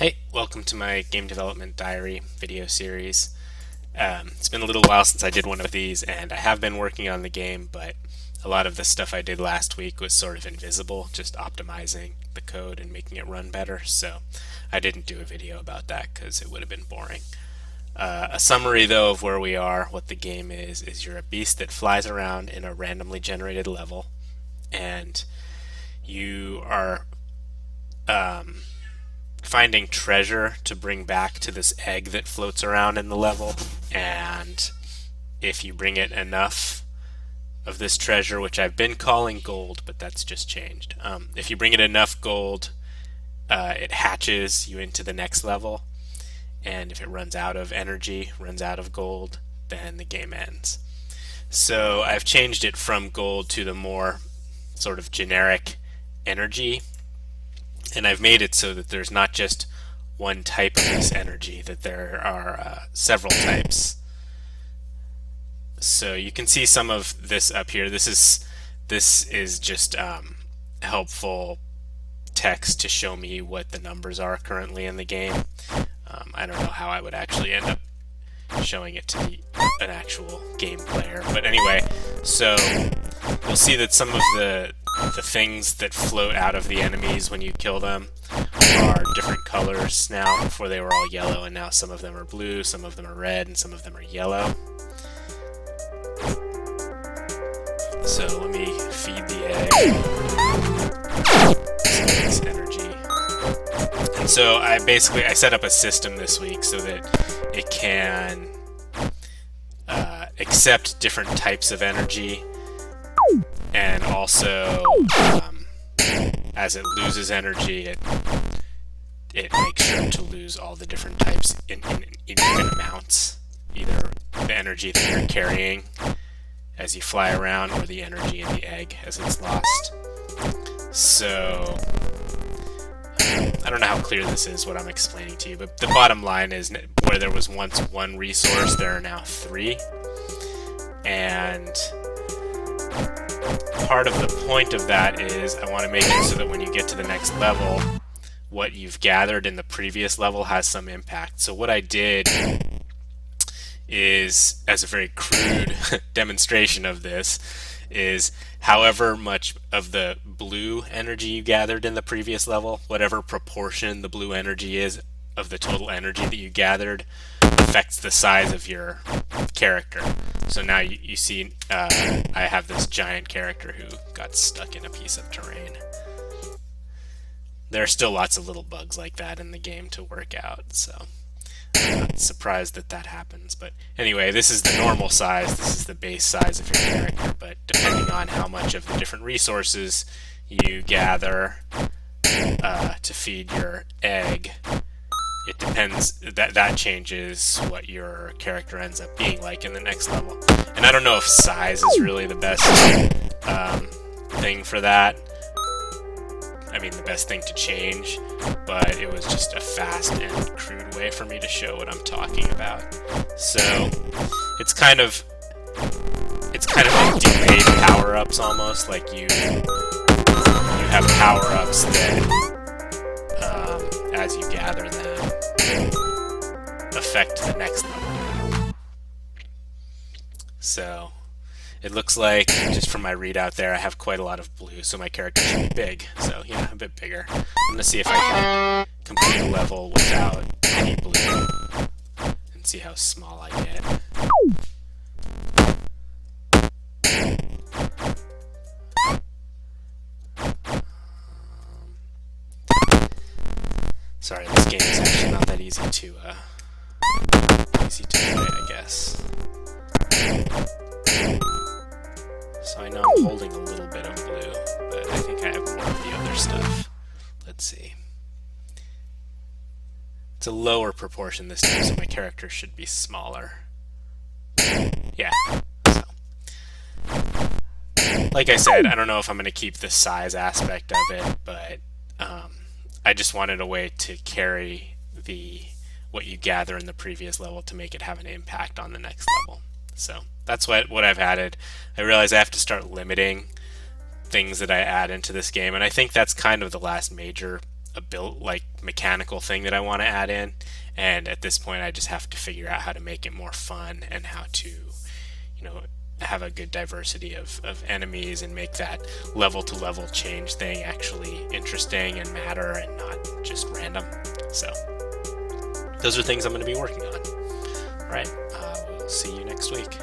Hey, welcome to my game development diary video series. It's been a little while since I did one of these, and I have been working on the game, but a lot of the stuff I did last week was sort of invisible, just optimizing the code and making it run better, so I didn't do a video about that because it would have been boring. A summary, though, of where we are, what the game is you're a beast that flies around in a randomly generated level, and you are finding treasure to bring back to this egg that floats around in the level. And if you bring it enough of this treasure, which I've been calling gold, but that's just changed. If you bring it enough gold, it hatches you into the next level. And if it runs out of energy, runs out of gold, then the game ends. So I've changed it from gold to the more sort of generic energy, and I've made it so that there's not just one type of this energy, that there are several types. So you can see some of this up here. This is just helpful text to show me what the numbers are currently in the game. I don't know how I would actually end up showing it to an actual game player, but anyway, so you'll see that some of the things that float out of the enemies when you kill them are different colors now. Before they were all yellow, and now some of them are blue, some of them are red, and some of them are yellow. So let me feed the egg some energy. And so I set up a system this week so that it can accept different types of energy, and also as it loses energy, it makes sure to lose all the different types in even amounts, either the energy that you're carrying as you fly around or the energy in the egg as it's lost. So I don't know how clear this is what I'm explaining to you, but the bottom line is, where there was once one resource, there are now three. And part of the point of that is I want to make it so that when you get to the next level, what you've gathered in the previous level has some impact. So what I did is, as a very crude demonstration of this, is however much of the blue energy you gathered in the previous level, whatever proportion the blue energy is of the total energy that you gathered, affects the size of your character. So now you see I have this giant character who got stuck in a piece of terrain. There are still lots of little bugs like that in the game to work out, so I'm not surprised that that happens. But anyway, this is the normal size, this is the base size of your character, but depending on how much of the different resources you gather to feed your egg, it depends, that changes what your character ends up being like in the next level. And I don't know if size is really the best thing for that. I mean, the best thing to change, but it was just a fast and crude way for me to show what I'm talking about. So it's kind of like delayed power-ups almost, like you have power-ups that as you gather them affect the next level. So it looks like, just from my readout there, I have quite a lot of blue, so my character should be big. So yeah, a bit bigger. I'm going to see if I can complete a level without any blue and see how small I get. Sorry, this game is actually not that easy to play, I guess. So I know I'm holding a little bit of blue, but I think I have more of the other stuff. Let's see. It's a lower proportion this time, so my character should be smaller. Yeah. So, like I said, I don't know if I'm going to keep the size aspect of it, but I just wanted a way to carry what you gather in the previous level to make it have an impact on the next level. So that's what I've added. I realize I have to start limiting things that I add into this game, and I think that's kind of the last major a built like mechanical thing that I want to add in, and at this point I just have to figure out how to make it more fun and how to, have a good diversity of enemies and make that level to level change thing actually interesting and matter and not just random. So those are things I'm going to be working on. All right, we'll see you next week.